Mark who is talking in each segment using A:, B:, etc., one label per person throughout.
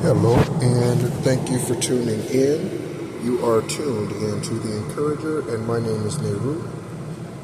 A: Hello, and thank you for tuning in. You are tuned into The Encourager, and my name is Nehru.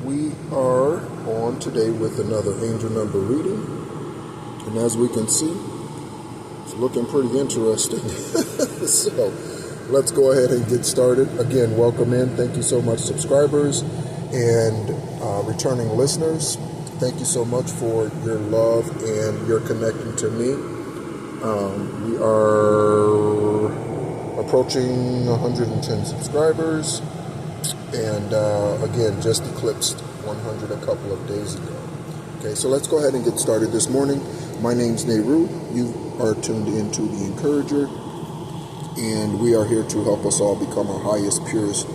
A: We are on today with another angel number reading, and as we can see, it's looking pretty interesting. So, let's go ahead and get started. Again, welcome in. Thank you so much, subscribers and returning listeners. Thank you so much for your love and your connecting to me. We are approaching 110 subscribers, and again, just eclipsed 100 a couple of days ago. Okay, so let's go ahead and get started this morning. My name's Nehru. You are tuned into The Encourager, and we are here to help us all become our highest, purest,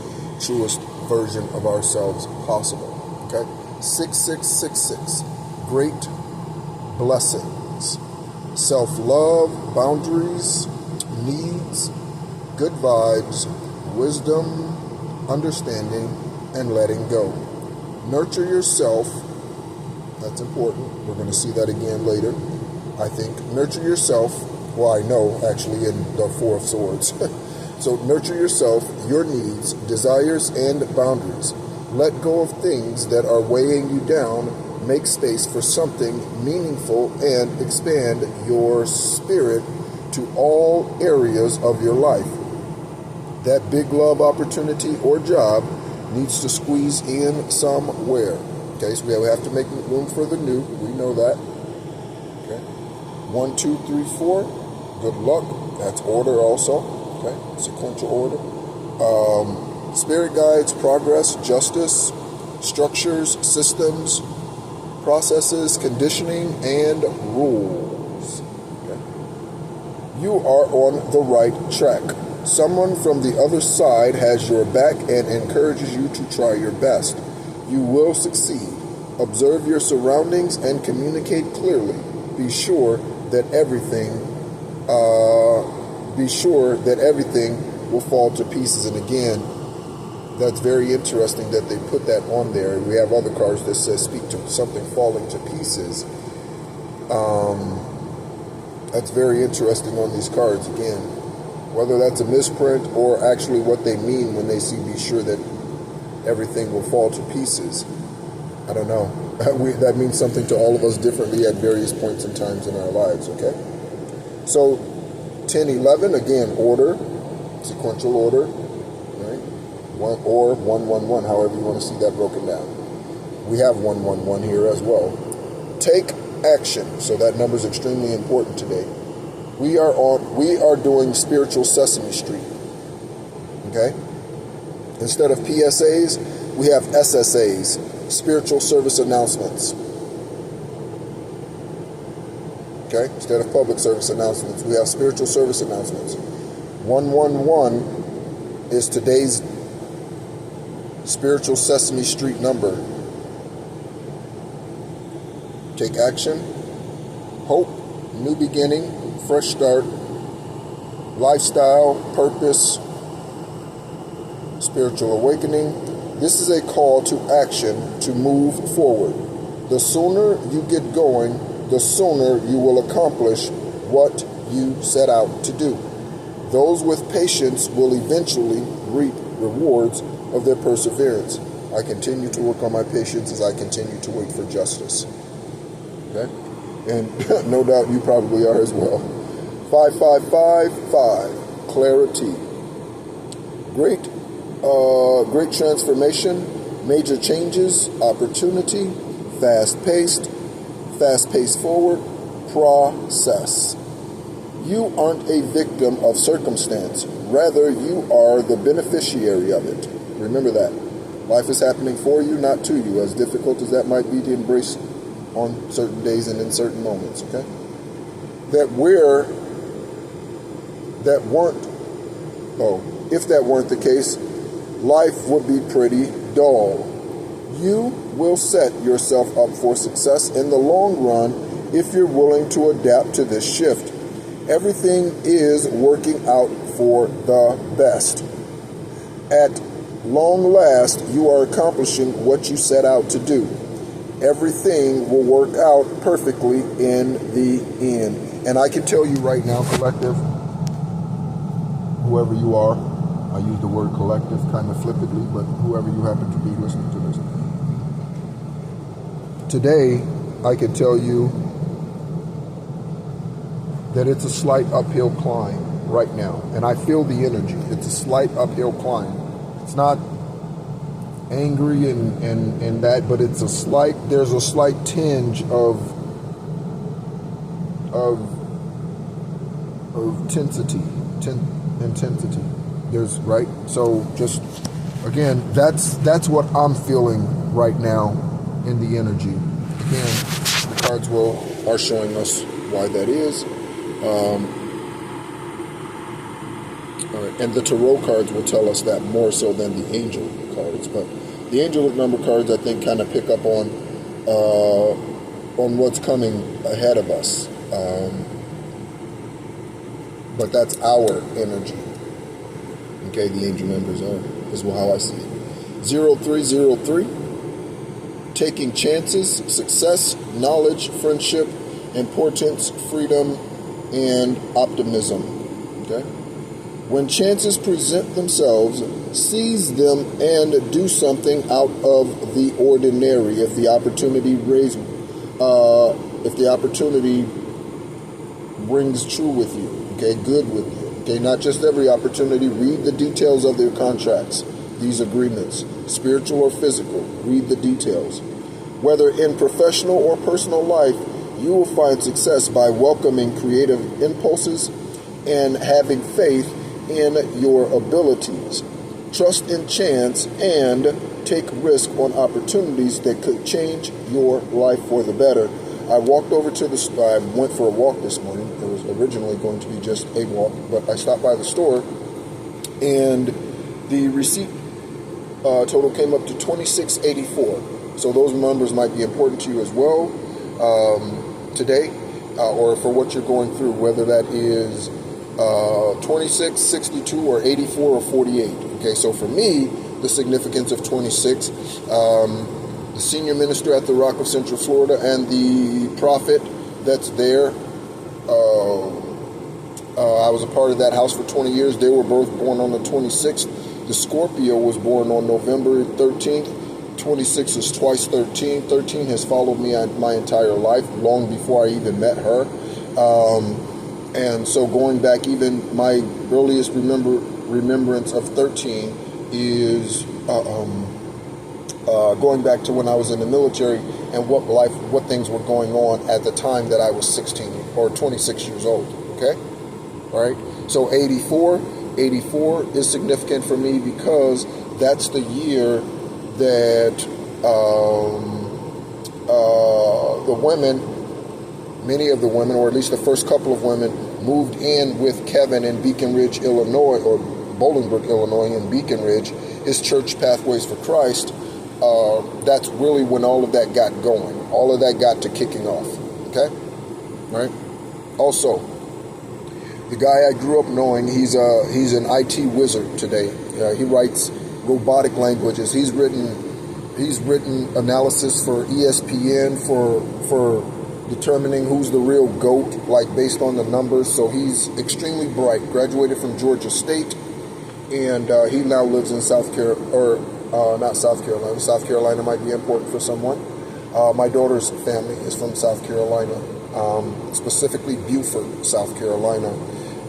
A: truest version of ourselves possible. Okay, 6666, great blessings. Self-love, boundaries, needs, good vibes, wisdom, understanding, and letting go. Nurture yourself. That's important. We're going to see that again later. I think nurture yourself. Well, I know actually in the Four of Swords. So nurture yourself, your needs, desires, and boundaries. Let go of things that are weighing you down. Make space for something meaningful and expand your spirit to all areas of your life. That big love opportunity or job needs to squeeze in somewhere. Okay, so we have to make room for the new. We know that. Okay, 1, 2, 3, 4. Good luck. That's order also. Okay, sequential order. Spirit guides, progress, justice, structures, systems, processes, conditioning, and rules. Okay. You are on the right track. Someone from the other side has your back and encourages you to try your best. You will succeed. Observe your surroundings and communicate clearly. Be sure that everything will fall to pieces. And again, that's very interesting that they put that on there. We have other cards that says speak to something falling to pieces. That's very interesting on these cards again. Whether that's a misprint or actually what they mean when they see be sure that everything will fall to pieces. I don't know. That means something to all of us differently at various points and times in our lives, okay? So 10-11, again, order, sequential order. 1 or 111, however you want to see that broken down. We have 111 here as well. Take action. So that number is extremely important today. We are doing spiritual Sesame Street. Okay? Instead of PSAs, we have SSAs, spiritual service announcements. Okay? Instead of public service announcements, we have spiritual service announcements. 111 is today's spiritual Sesame Street number. Take action, hope, new beginning, fresh start, lifestyle, purpose, spiritual awakening. This is a call to action to move forward. The sooner you get going, the sooner you will accomplish what you set out to do. Those with patience will eventually reap rewards of their perseverance. I continue to work on my patience as I continue to wait for justice. Okay? And no doubt you probably are as well. 5555, clarity. Great transformation, major changes, opportunity, fast-paced forward, process. You aren't a victim of circumstance. Rather, you are the beneficiary of it. Remember that. Life is happening for you, not to you, as difficult as that might be to embrace on certain days and in certain moments, okay? If that weren't the case, life would be pretty dull. You will set yourself up for success in the long run if you're willing to adapt to this shift. Everything is working out for the best. At long last, you are accomplishing what you set out to do. Everything will work out perfectly in the end. And I can tell you right now, collective, whoever you are. I use the word collective kind of flippantly, but whoever you happen to be listening to this. Today, I can tell you that it's a slight uphill climb right now. And I feel the energy. It's a slight uphill climb. It's not angry and that, but there's a slight tinge of intensity. There's right. So just again, that's what I'm feeling right now in the energy. Again, the cards are showing us why that is. All right, and the tarot cards will tell us that more so than the angel cards. But the angel number cards, I think, kind of pick up on what's coming ahead of us. But that's our energy. Okay, the angel numbers is how I see it. 0303, taking chances, success, knowledge, friendship, importance, freedom, and optimism. Okay? When chances present themselves, seize them and do something out of the ordinary. If the opportunity rings true with you, okay, good with you. Okay, not just every opportunity. Read the details of their contracts, these agreements, spiritual or physical. Read the details. Whether in professional or personal life, you will find success by welcoming creative impulses and having faith in your abilities. Trust in chance and take risk on opportunities that could change your life for the better. I walked over to I went for a walk this morning. It was originally going to be just a walk, but I stopped by the store, and the receipt total came up to $26.84. So those numbers might be important to you as well today, or for what you're going through, whether that is 26, 62, or 84, or 48. Okay, so for me, the significance of 26. The senior minister at the Rock of Central Florida and the prophet that's there. I was a part of that house for 20 years. They were both born on the 26th. The Scorpio was born on November 13th. 26 is twice 13. 13 has followed me my entire life, long before I even met her. And so going back, even my earliest remembrance of 13 is going back to when I was in the military and what things were going on at the time that I was 16 or 26 years old. Okay, all right. So 84 is significant for me because that's the year that the women, many of the women, or at least the first couple of women, moved in with Kevin in Beacon Ridge, Illinois, or Bolingbrook, Illinois, in Beacon Ridge. His church, Pathways for Christ. That's really when all of that got going. All of that got to kicking off. Okay? Right? Also, the guy I grew up knowing, he's an IT wizard today. He writes robotic languages. He's written analysis for ESPN for determining who's the real GOAT, like based on the numbers. So he's extremely bright. Graduated from Georgia State, and he now lives in South Carolina. Not South Carolina. South Carolina might be important for someone. My daughter's family is from South Carolina, specifically Beaufort, South Carolina,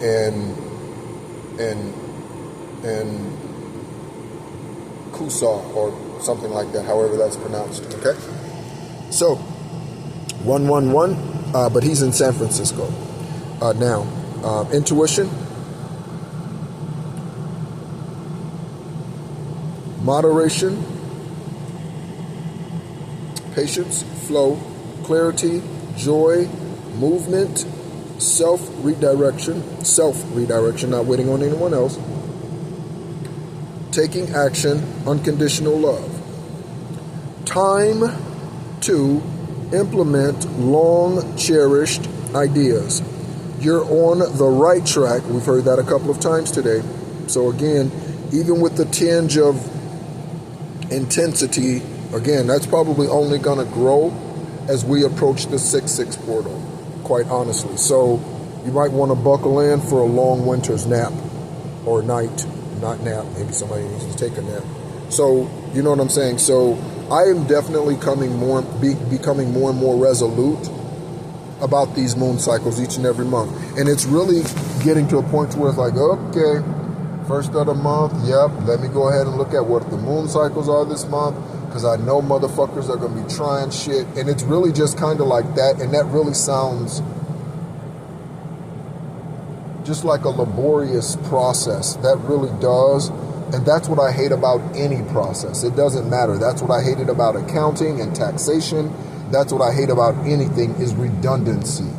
A: and Coosaw, or something like that, however that's pronounced. Okay? So, 111, but he's in San Francisco. Now, intuition, moderation, patience, flow, clarity, joy, movement, self-redirection, not waiting on anyone else, taking action, unconditional love, time to implement long-cherished ideas. You're on the right track. We've heard that a couple of times today. So again, even with the tinge of intensity, again, that's probably only going to grow as we approach the 6-6 portal, quite honestly. So you might want to buckle in for a long winter's nap or night, not nap. Maybe somebody needs to take a nap. So, you know what I'm saying? So, I am definitely becoming more and more resolute about these moon cycles each and every month. And it's really getting to a point where it's like, okay, first of the month, yep, let me go ahead and look at what the moon cycles are this month, because I know motherfuckers are going to be trying shit. And it's really just kind of like that. And that really sounds just like a laborious process. That really does. And that's what I hate about any process. It doesn't matter. That's what I hated about accounting and taxation. That's what I hate about anything is redundancy.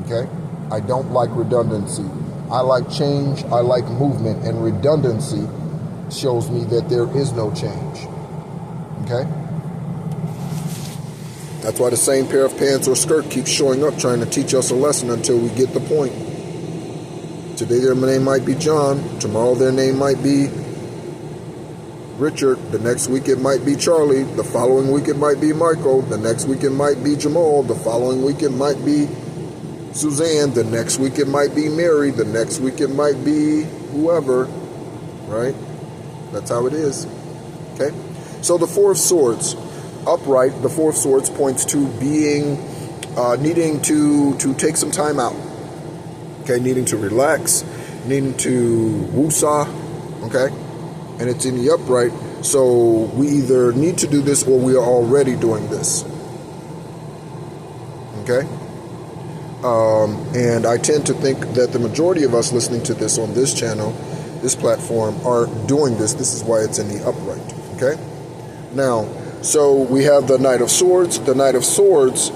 A: Okay? I don't like redundancy. I like change. I like movement. And redundancy shows me that there is no change. Okay? That's why the same pair of pants or skirt keeps showing up trying to teach us a lesson until we get the point. Today their name might be John. Tomorrow their name might be Richard. The next week it might be Charlie. The following week it might be Michael. The next week it might be Jamal. The following week it might be Suzanne. The next week it might be Mary. The next week it might be whoever. Right? That's how it is. Okay? So the Four of Swords. Upright, the Four of Swords points to being, needing to take some time out. Okay, needing to relax, needing to woosah, okay? And it's in the upright, so we either need to do this or we are already doing this. Okay? And I tend to think that the majority of us listening to this on this channel, this platform, are doing this. This is why it's in the upright, okay? Now, so we have the Knight of Swords. The Knight of Swords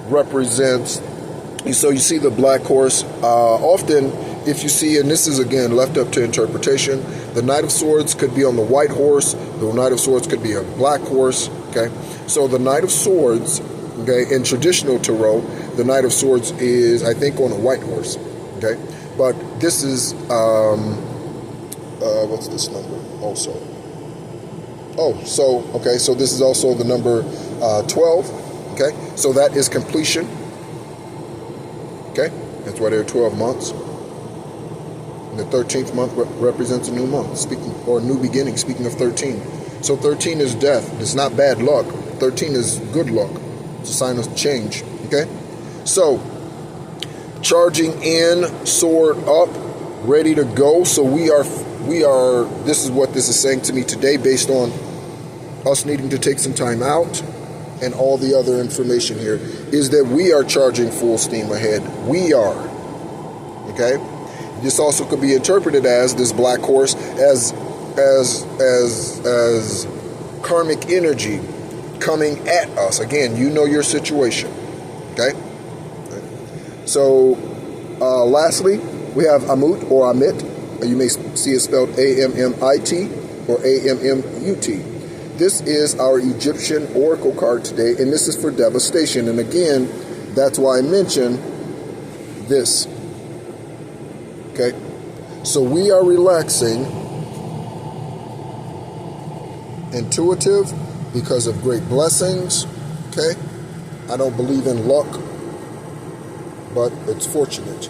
A: represents... So you see the black horse. Often, if you see, and this is again left up to interpretation, the Knight of Swords could be on the white horse. The Knight of Swords could be a black horse. Okay, so the Knight of Swords, okay, in traditional tarot, the Knight of Swords is, I think, on a white horse. Okay, but this is what's this number also? Oh, so okay, so this is also the number 12. Okay, so that is completion. Okay, that's why there are 12 months. And the 13th month represents a new month, or a new beginning, speaking of 13. So 13 is death. It's not bad luck. 13 is good luck. It's a sign of change. Okay? So, charging in, sword up, ready to go. So we are, this is what this is saying to me today based on us needing to take some time out. And all the other information here is that we are charging full steam ahead. We are. Okay? This also could be interpreted as this black horse as karmic energy coming at us. Again, you know your situation. Okay? So, lastly, we have Amut or Amit. You may see it spelled A-M-M-I-T or A-M-M-U-T. This is our Egyptian oracle card today, and this is for devastation. And again, that's why I mentioned this. Okay? So we are relaxing, intuitive, because of great blessings. Okay? I don't believe in luck, but it's fortunate.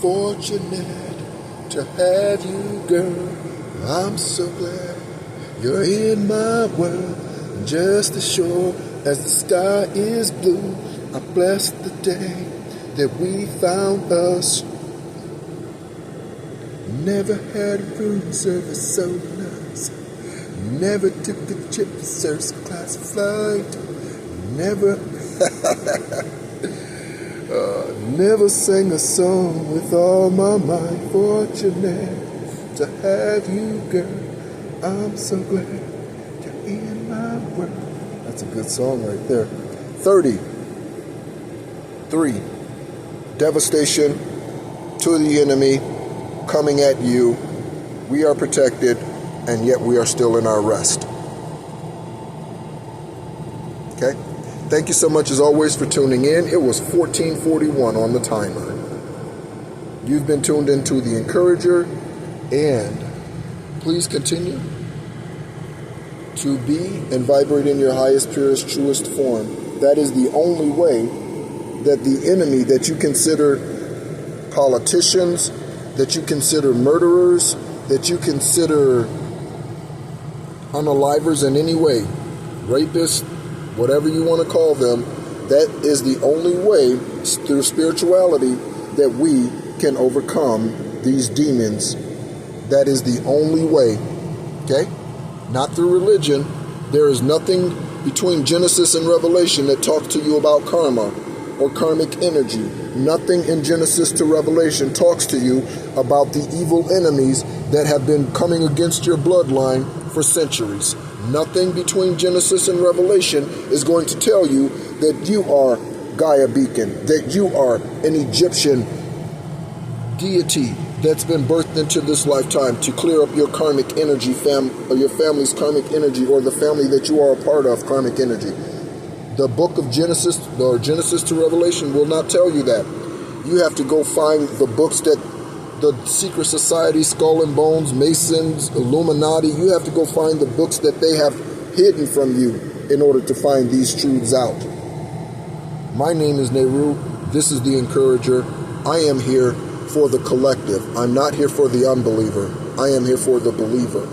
A: Fortunate to have you, girl. I'm so glad you're in my world, just as sure as the sky is blue. I bless the day that we found us. Never had room service so nice. Never took the trip first class flight. Never, never sang a song with all my might. Fortunate to have you, girl. I'm so glad you're in my world. That's a good song right there. 33. Devastation to the enemy coming at you. We are protected, and yet we are still in our rest. Okay? Thank you so much as always for tuning in. It was 14:41 on the timer. You've been tuned into The Encourager, and please continue to be and vibrate in your highest, purest, truest form. That is the only way that the enemy that you consider politicians, that you consider murderers, that you consider unalivers in any way, rapists, whatever you want to call them, that is the only way through spirituality that we can overcome these demons. That is the only way, okay? Not through religion. There is nothing between Genesis and Revelation that talks to you about karma or karmic energy. Nothing in Genesis to Revelation talks to you about the evil enemies that have been coming against your bloodline for centuries. Nothing between Genesis and Revelation is going to tell you that you are Gaia Beacon, that you are an Egyptian deity that's been birthed into this lifetime to clear up your karmic energy, or your family's karmic energy, or the family that you are a part of karmic energy. The book of Genesis, or Genesis to Revelation, will not tell you that. You have to go find the books that the secret society, Skull and Bones, Masons, Illuminati, you have to go find the books that they have hidden from you in order to find these truths out. My name is Nehru. This is the Encourager. I am here for the collective. I'm not here for the unbeliever. I am here for the believer.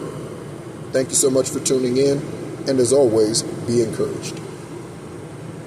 A: Thank you so much for tuning in, and as always, be encouraged.